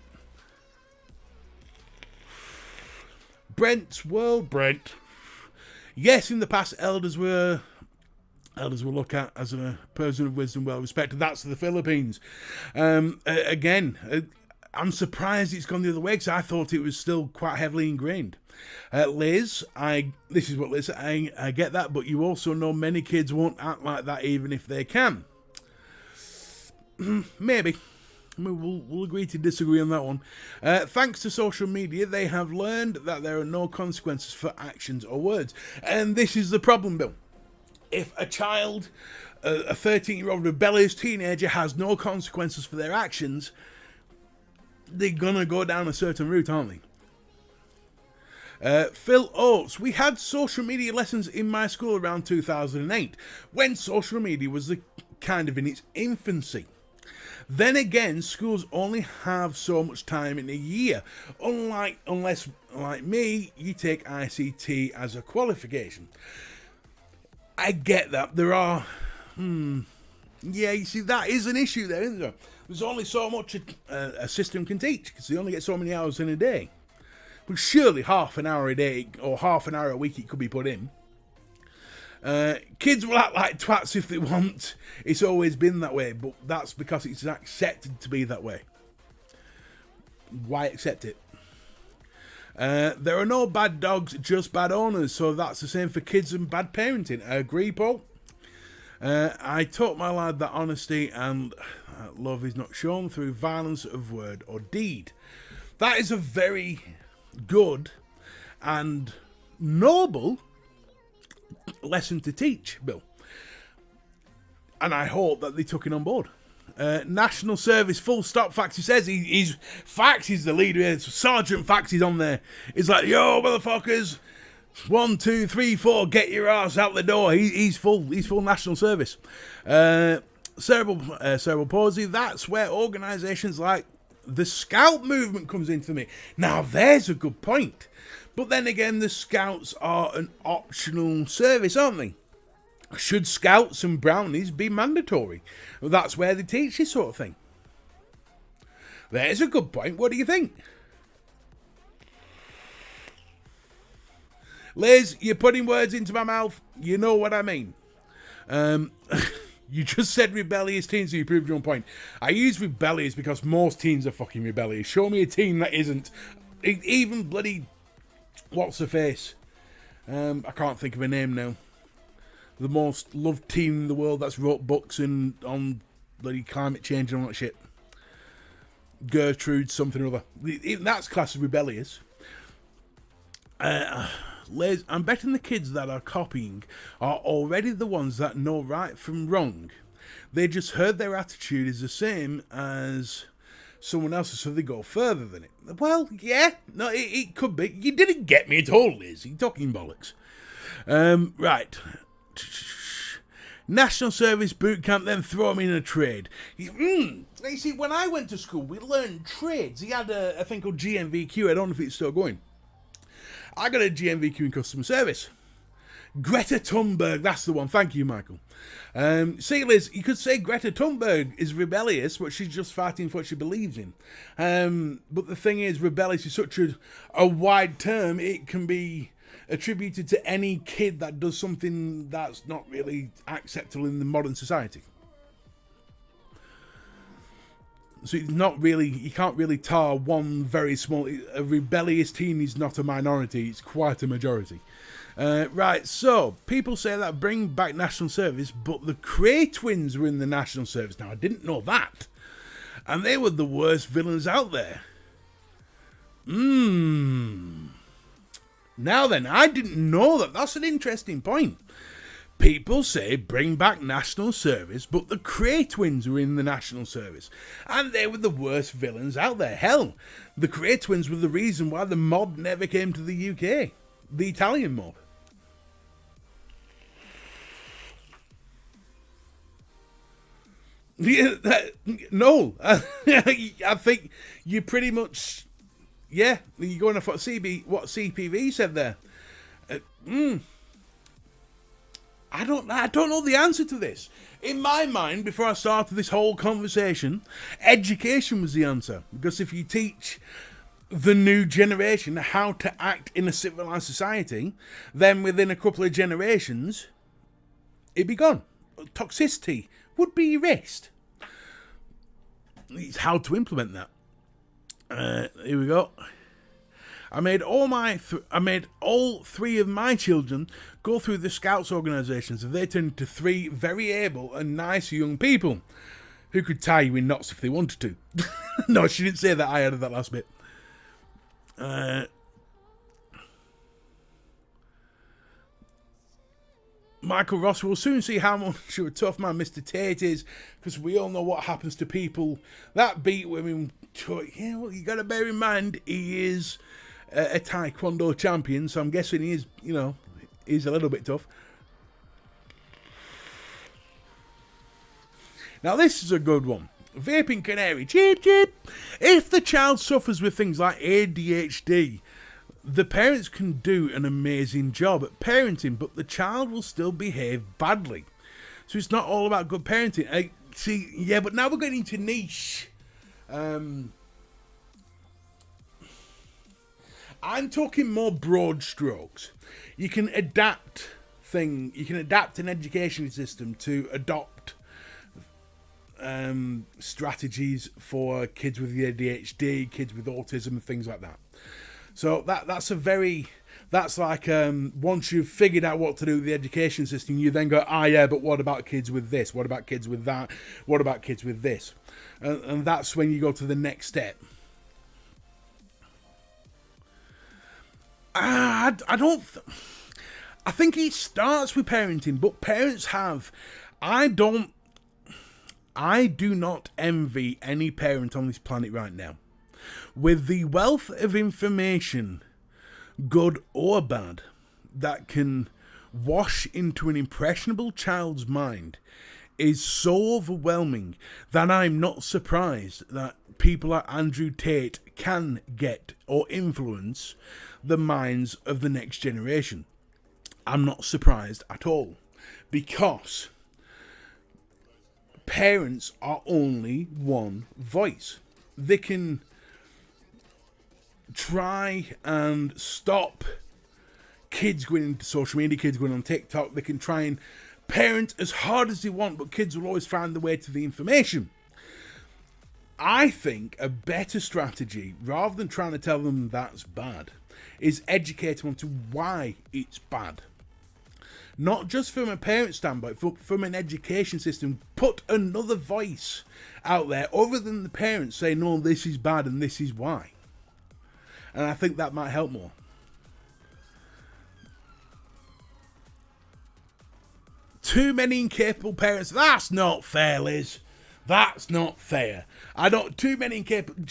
Brent's World, Brent. Yes, in the past, elders were looked at as a person of wisdom, well respected. That's the Philippines. Again, I'm surprised it's gone the other way because I thought it was still quite heavily ingrained. Liz, this is what Liz said. I get that, but you also know many kids won't act like that even if they can. Maybe. We'll agree to disagree on that one. Thanks to social media, they have learned that there are no consequences for actions or words. And this is the problem, Bill. If a child, a 13-year-old rebellious teenager, has no consequences for their actions, they're going to go down a certain route, aren't they? Phil Oates, we had social media lessons in my school around 2008, when social media was kind of in its infancy. Then again, schools only have so much time in a year, unless, like me, you take ICT as a qualification. I get that. There are... Yeah, you see, that is an issue there, isn't there? There's only so much a system can teach, because they only get so many hours in a day. But surely half an hour a day, or half an hour a week, it could be put in. Kids will act like twats if they want. It's always been that way, but that's because it's accepted to be that way. Why accept it? There are no bad dogs, just bad owners, so that's the same for kids and bad parenting. I agree, Paul. I taught my lad that honesty and love is not shown through violence of word or deed. That is a very good and noble lesson to teach, Bill. And I hope that they took it on board. National Service, full stop, Faxi says. He's Faxi's the leader here. Sergeant Faxi's on there. He's like, yo, motherfuckers. 1, 2, 3, 4, get your ass out the door. He's full National Service. Cerebral palsy, that's where organisations like the Scout movement comes into me. Now, there's a good point. But then again, the Scouts are an optional service, aren't they? Should Scouts and Brownies be mandatory? Well, that's where they teach this sort of thing. There's a good point. What do you think? Liz, you're putting words into my mouth. You know what I mean. You just said rebellious teens, so you proved your own point. I use rebellious because most teens are fucking rebellious. Show me a teen that isn't. Even bloody... What's her face? I can't think of her name now. The most loved teen in the world that's wrote books on bloody climate change and all that shit. Gertrude something or other. Even that's classed as rebellious. Liz, I'm betting the kids that are copying are already the ones that know right from wrong. They just heard their attitude is the same as someone else's, so they go further than it. Well, yeah, no, it could be. You didn't get me at all, Liz. You're talking bollocks. Right. National Service boot camp, then throw them in a trade. You see, when I went to school, we learned trades. He had a thing called GMVQ. I don't know if it's still going. I got a GMVQ in customer service. Greta Thunberg, that's the one. Thank you, Michael. See, Liz, you could say Greta Thunberg is rebellious, but she's just fighting for what she believes in. But the thing is, rebellious is such a wide term, it can be attributed to any kid that does something that's not really acceptable in the modern society. So it's not really, you can't really tar one very small, a rebellious teen is not a minority, it's quite a majority. Right, so people say that bring back National Service, but the Cray twins were in the National Service. Now, I didn't know that. And they were the worst villains out there. Now then, I didn't know that. That's an interesting point. People say bring back national service, but the Cray twins were in the national service, and they were the worst villains out there. Hell, the Cray twins were the reason why the mob never came to the UK, the Italian mob. Yeah, no, I think you pretty much, yeah, you're going off what CPV said there. I don't know the answer to this. In my mind, before I started this whole conversation, education was the answer. Because if you teach the new generation how to act in a civilized society, then within a couple of generations, it'd be gone. Toxicity would be erased. It's how to implement that. Here we go. I made all three of my children go through the Scouts organisations, and they turned into three very able and nice young people who could tie you in knots if they wanted to. No, she didn't say that. I added that last bit. Michael Ross will soon see how much of a tough man Mr. Tate is, because we all know what happens to people that beat women. Yeah, well, you got to bear in mind he is a Taekwondo champion, so I'm guessing he is, he's a little bit tough. Now this is a good one. Vaping canary, cheep cheep. If the child suffers with things like ADHD, the parents can do an amazing job at parenting, but the child will still behave badly. So it's not all about good parenting. But now we're getting into niche. I'm talking more broad strokes. You can adapt an education system to adopt strategies for kids with ADHD, kids with autism, and things like that. So that's like once you've figured out what to do with the education system, you then go, yeah, but what about kids with this? What about kids with that? What about kids with this? And that's when you go to the next step. I think it starts with parenting, but parents have. I do not envy any parent on this planet right now. With the wealth of information, good or bad, that can wash into an impressionable child's mind is so overwhelming that I'm not surprised that people like Andrew Tate can get or influence the minds of the next generation. I'm not surprised at all, because parents are only one voice. They can try and stop kids going into social media, kids going on TikTok. They can try and parent as hard as they want, but kids will always find the way to the information. I think a better strategy, rather than trying to tell them that's bad, is educate them on to why it's bad. Not just from a parent standpoint, from an education system. Put another voice out there other than the parents saying, no, this is bad and this is why. And I think that might help more. Too many incapable parents. That's not fair, Liz. That's not fair. Too many incapable.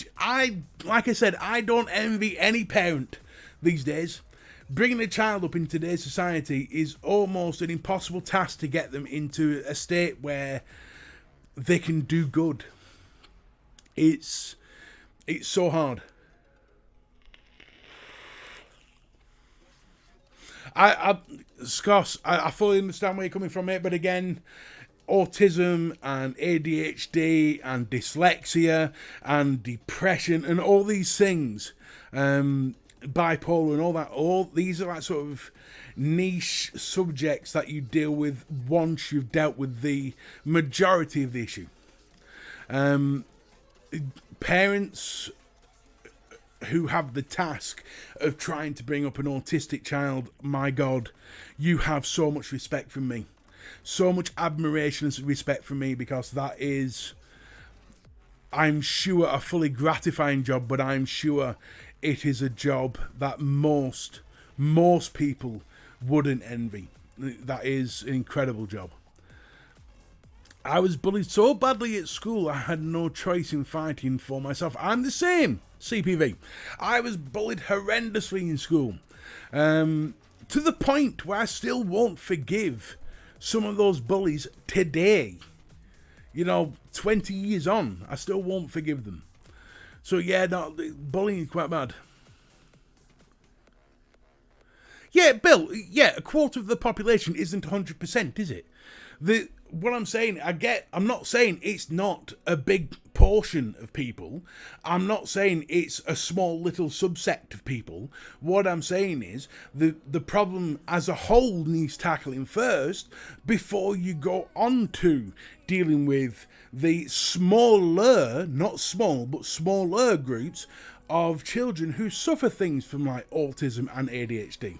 Like I said, I don't envy any parent these days. Bringing a child up in today's society is almost an impossible task to get them into a state where they can do good. It's so hard. Scott, I fully understand where you're coming from, mate, but again, autism and ADHD and dyslexia and depression and all these things, bipolar and all that, all these are like sort of niche subjects that you deal with once you've dealt with the majority of the issue. Parents who have the task of trying to bring up an autistic child, my God, you have so much respect from me. So much admiration and respect from me, because that is, I'm sure, a fully gratifying job, but I'm sure it is a job that most people wouldn't envy. That is an incredible job. I was bullied so badly at school, I had no choice in fighting for myself. I'm the same, CPV. I was bullied horrendously in school, to the point where I still won't forgive some of those bullies today. 20 years on, I still won't forgive them. So yeah, no, bullying is quite bad. Yeah, Bill, a quarter of the population isn't 100%, is it? What I'm saying, I'm not saying it's not a big portion of people. I'm not saying it's a small little subsect of people. What I'm saying is the problem as a whole needs tackling first before you go on to dealing with the smaller, not small, but smaller groups of children who suffer things from like autism and ADHD.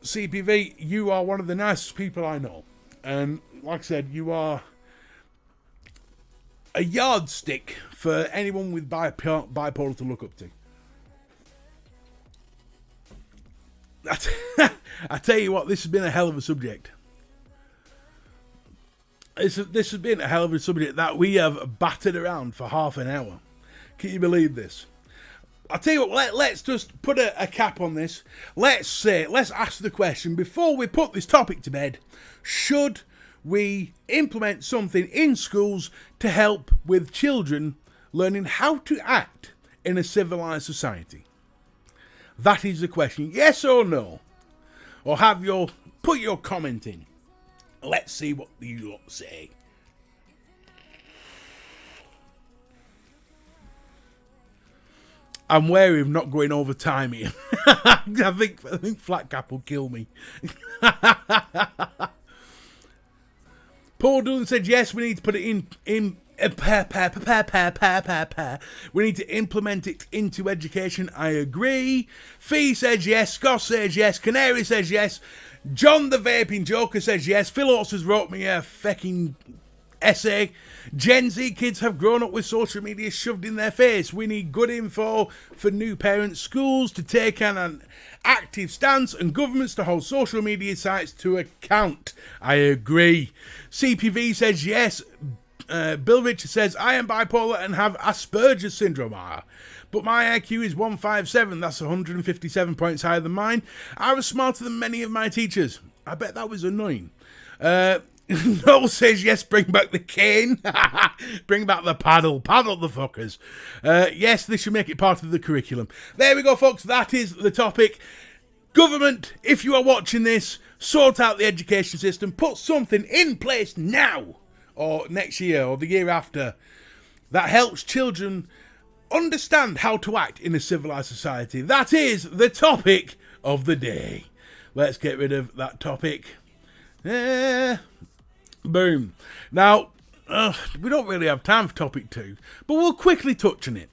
CPV, you are one of the nicest people I know. And like I said, you are a yardstick for anyone with bipolar to look up to. I tell you what, this has been a hell of a subject. This has been a hell of a subject that we have battered around for half an hour. Can you believe this? I'll tell you what, let's just put a cap on this. Let's ask the question, before we put this topic to bed, should we implement something in schools to help with children learning how to act in a civilized society? That is the question. Yes or no? Or put your comment in. Let's see what you lot say. I'm wary of not going over time here. I think Flat Cap will kill me. Paul Dillon said yes, we need to put it in we need to implement it into education. I agree. Fee says yes. Scott says yes. Canary says yes. John the Vaping Joker says yes. Phil Oates has wrote me a fucking essay. Gen Z kids have grown up with social media shoved in their face. We need good info for new parents, schools to take an active stance, and governments to hold social media sites to account. I agree. CPV says yes. Bill Richard says, I am bipolar and have Asperger's syndrome. But my IQ is 157. That's 157 points higher than mine. I was smarter than many of my teachers. I bet that was annoying. Noel says, yes, bring back the cane. Bring back the paddle. Paddle the fuckers. Yes, this should make it part of the curriculum. There we go, folks. That is the topic. Government, if you are watching this, sort out the education system. Put something in place now, or next year, or the year after, that helps children understand how to act in a civilized society. That is the topic of the day. Let's get rid of that topic. Boom. Now, we don't really have time for topic 2, but we'll quickly touch on it.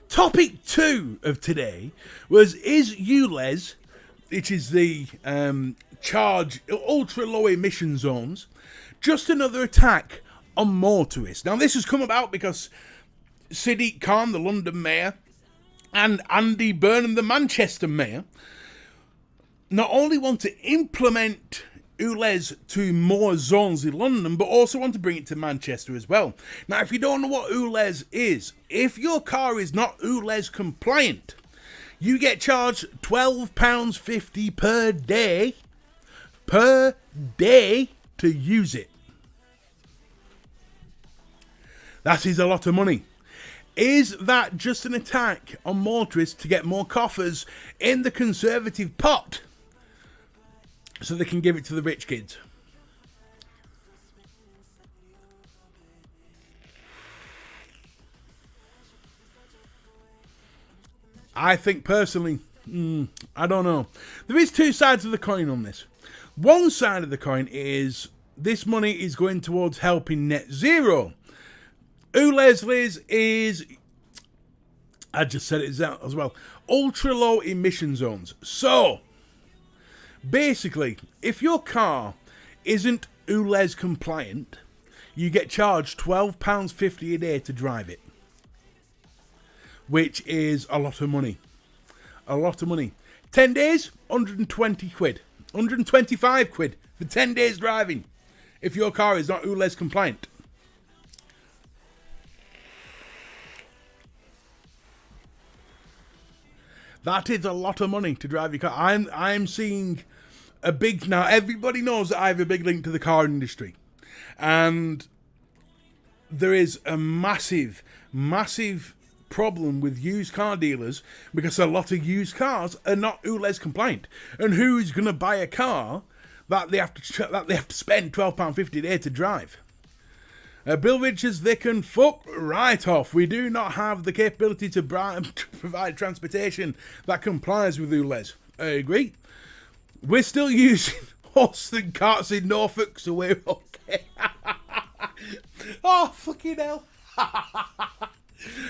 Topic 2 of today is ULEZ, which is the charge ultra low emission zones, just another attack on motorists. Now, this has come about because Sadiq Khan, the London mayor, and Andy Burnham, the Manchester mayor, not only want to implement ULEZ to more zones in London, but also want to bring it to Manchester as well. Now, if you don't know what ULEZ is, if your car is not ULEZ compliant, you get charged £12.50 per day to use it. That is a lot of money. Is that just an attack on motorists to get more coffers in the Conservative pot so they can give it to the rich kids? I think personally, I don't know. There is two sides of the coin on this. One side of the coin is this money is going towards helping net zero. ULEZ is, I just said it as well, ultra low emission zones. So, basically, if your car isn't ULEZ compliant, you get charged £12.50 a day to drive it. which is a lot of money. A lot of money. 10 days, 120 quid. 125 quid for 10 days driving if your car is not ULEZ compliant. That is a lot of money to drive your car. I'm seeing a big... Now, everybody knows that I have a big link to the car industry. And there is a massive, massive problem with used car dealers because a lot of used cars are not ULEZ compliant. And who's going to buy a car that they have to spend £12.50 a day to drive? Bill Richards, they can fuck right off. We do not have the capability to provide transportation that complies with ULEZ. I agree. We're still using horse and carts in Norfolk, so we're okay. Oh, fucking hell.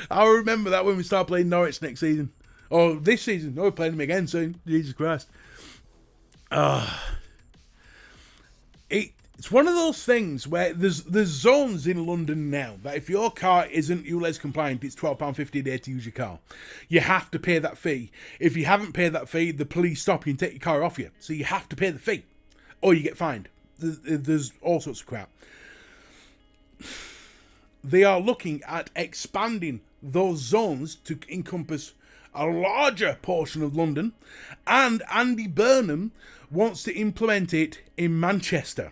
I'll remember that when we start playing Norwich next season. Or this season. No, we're playing them again soon. Jesus Christ. It's one of those things where there's zones in London now that if your car isn't ULEZ compliant, it's £12.50 a day to use your car. You have to pay that fee. If you haven't paid that fee, the police stop you and take your car off you. So you have to pay the fee, or you get fined. There's all sorts of crap. They are looking at expanding those zones to encompass a larger portion of London, and Andy Burnham wants to implement it in Manchester.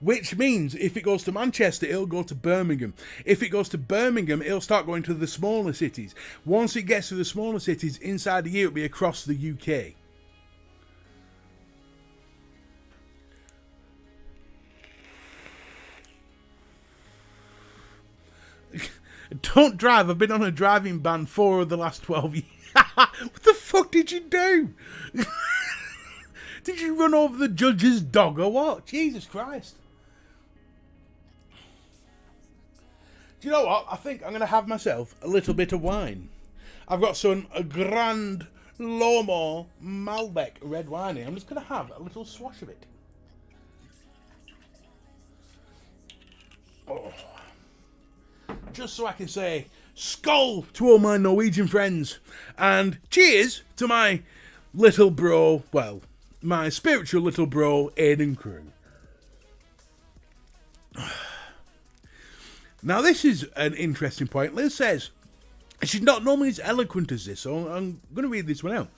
Which means if it goes to Manchester, it'll go to Birmingham. If it goes to Birmingham, it'll start going to the smaller cities. Once it gets to the smaller cities, inside the year, it'll be across the UK. Don't drive. I've been on a driving ban 4 of the last 12 years. What the fuck did you do? Did you run over the judge's dog or what? Jesus Christ. Do you know what? I think I'm going to have myself a little bit of wine. I've got a Grand Lomor Malbec red wine here. I'm just going to have a little swash of it. Oh. Just so I can say skull to all my Norwegian friends. And cheers to my little bro, well, my spiritual little bro, Aidan Crew. Now, this is an interesting point. Liz says, she's not normally as eloquent as this, so I'm going to read this one out.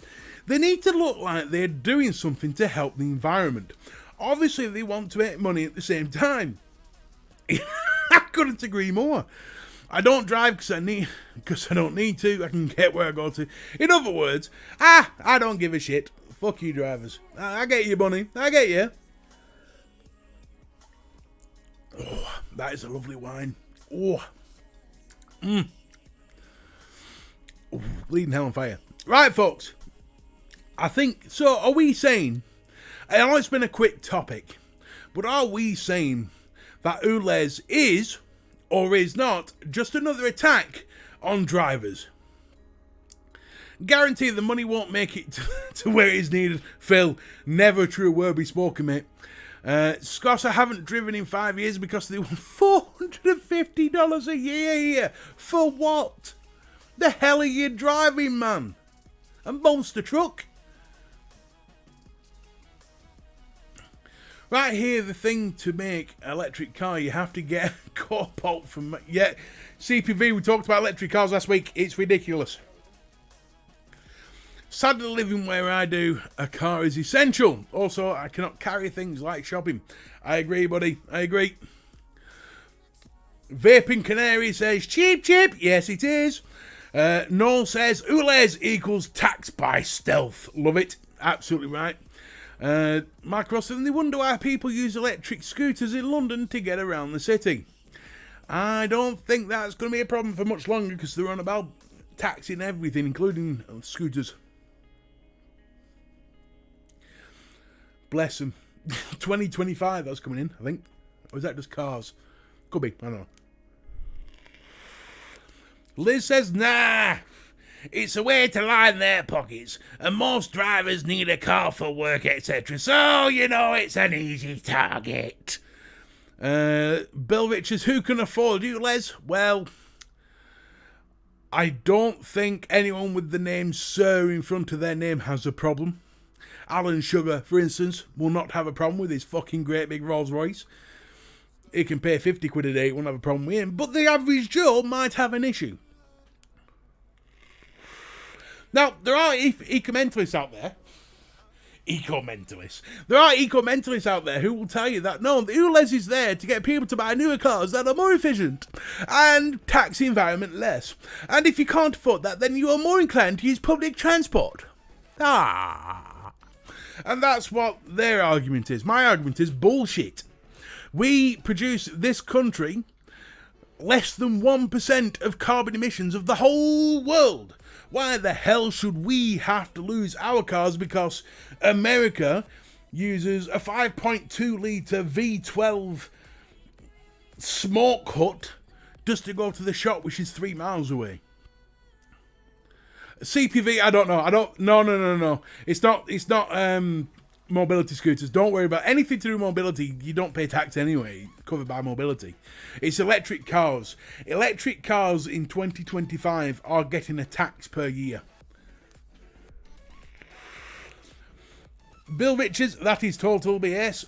They need to look like they're doing something to help the environment. Obviously, they want to make money at the same time. I couldn't agree more. I don't drive because I don't need to. I can get where I go to. In other words, I don't give a shit. Fuck you drivers. I get you, bunny. I get you. Oh, that is a lovely wine. Oh. Oh, bleeding hell on fire. Right, folks. I think, so are we saying, I know it's been a quick topic, but are we saying that ULEZ is, or is not, just another attack on drivers? Guarantee the money won't make it to where it is needed. Phil, never a true word be spoken, mate. Scott, I haven't driven in 5 years because they want $450 a year here. For what? The hell are you driving, man? A monster truck? Right here, the thing to make an electric car, you have to get a co-pult from... Yeah, CPV, we talked about electric cars last week. It's ridiculous. Sadly, living where I do, a car is essential. Also, I cannot carry things like shopping. I agree, buddy. I agree. Vaping Canary says, cheap. Yes, it is. Noel says, ULEZ equals tax by stealth. Love it. Absolutely right. Mark Ross, and they wonder why people use electric scooters in London to get around the city. I don't think that's going to be a problem for much longer because they're on about taxing everything, including scooters. Bless them. 2025, that's coming in, I think. Or is that just cars? Could be, I don't know. Liz says, nah. It's a way to line their pockets, and most drivers need a car for work, etc. So, you know, it's an easy target. Bill Richards, who can afford you, Les? Well, I don't think anyone with the name Sir in front of their name has a problem. Alan Sugar, for instance, will not have a problem with his fucking great big Rolls Royce. He can pay 50 quid a day, he won't have a problem with him. But the average Joe might have an issue. Now, there are eco-mentalists out there. There are eco-mentalists out there who will tell you that no, the ULEZ is there to get people to buy newer cars that are more efficient and tax the environment less. And if you can't afford that, then you are more inclined to use public transport. And that's what their argument is. My argument is bullshit. We produce this country less than 1% of carbon emissions of the whole world. Why the hell should we have to lose our cars because America uses a 5.2 litre V12 smoke hut just to go to the shop, which is 3 miles away? CPV, I don't know. No. It's not mobility scooters. Don't worry about anything to do with mobility. You don't pay tax anyway, covered by mobility. It's electric cars. Electric cars in 2025 are getting a tax per year. Bill Richards, that is total BS.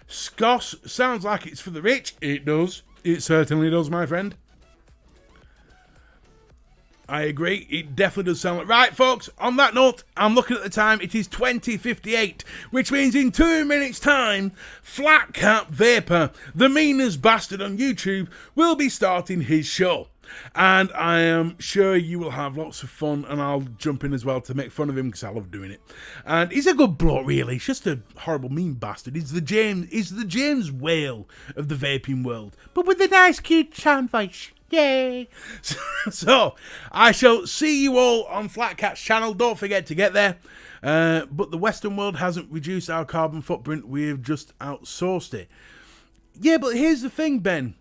Scoss sounds like it's for the rich. It does. It certainly does, my friend. I agree, it definitely does sound like... Right, folks, on that note, I'm looking at the time, it is 20:58, which means in 2 minutes' time, Flat Cap Vapor, the meanest bastard on YouTube, will be starting his show. And I am sure you will have lots of fun, and I'll jump in as well to make fun of him, because I love doing it. And he's a good bloke, really. He's just a horrible, mean bastard. He's the James Whale of the vaping world, but with a nice, cute sound voice. Yay! So, I shall see you all on Flat Cat's channel. Don't forget to get there. But the Western world hasn't reduced our carbon footprint. We've just outsourced it. Yeah, but here's the thing, Ben.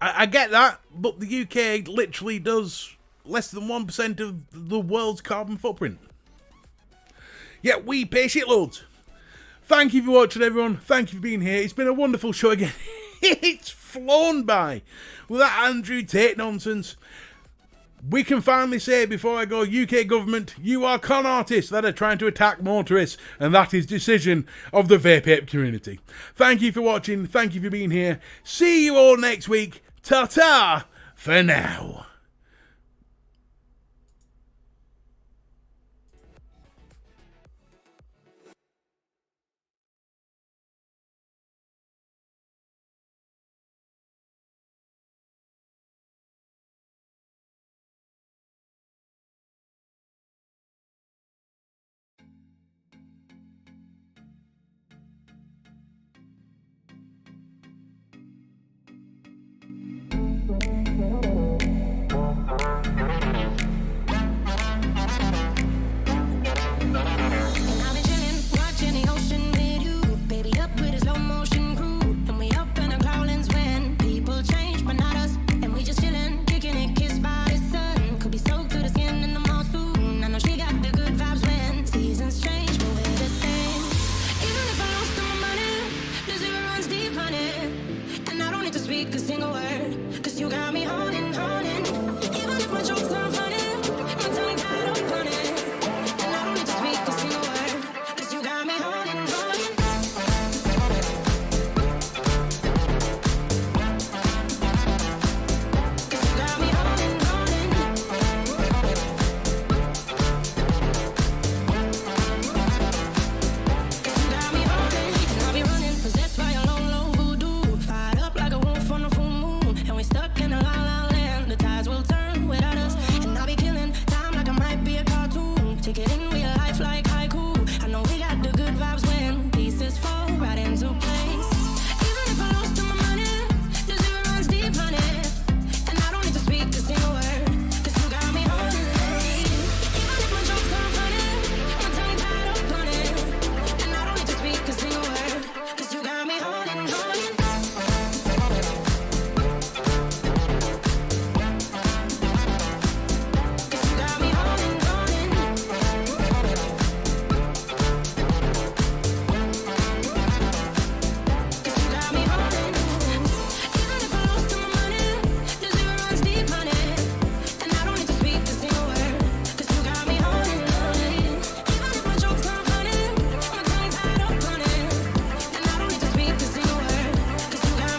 I get that, but the UK literally does less than 1% of the world's carbon footprint. Yet we pay shitloads. Thank you for watching, everyone. Thank you for being here. It's been a wonderful show again. It's flown by with that Andrew Tate nonsense. We can finally say, before I go, UK government, you are con artists that are trying to attack motorists, and that is decision of the VapeApe community. Thank you for watching. Thank you for being here. See you all next week. Ta-ta for now.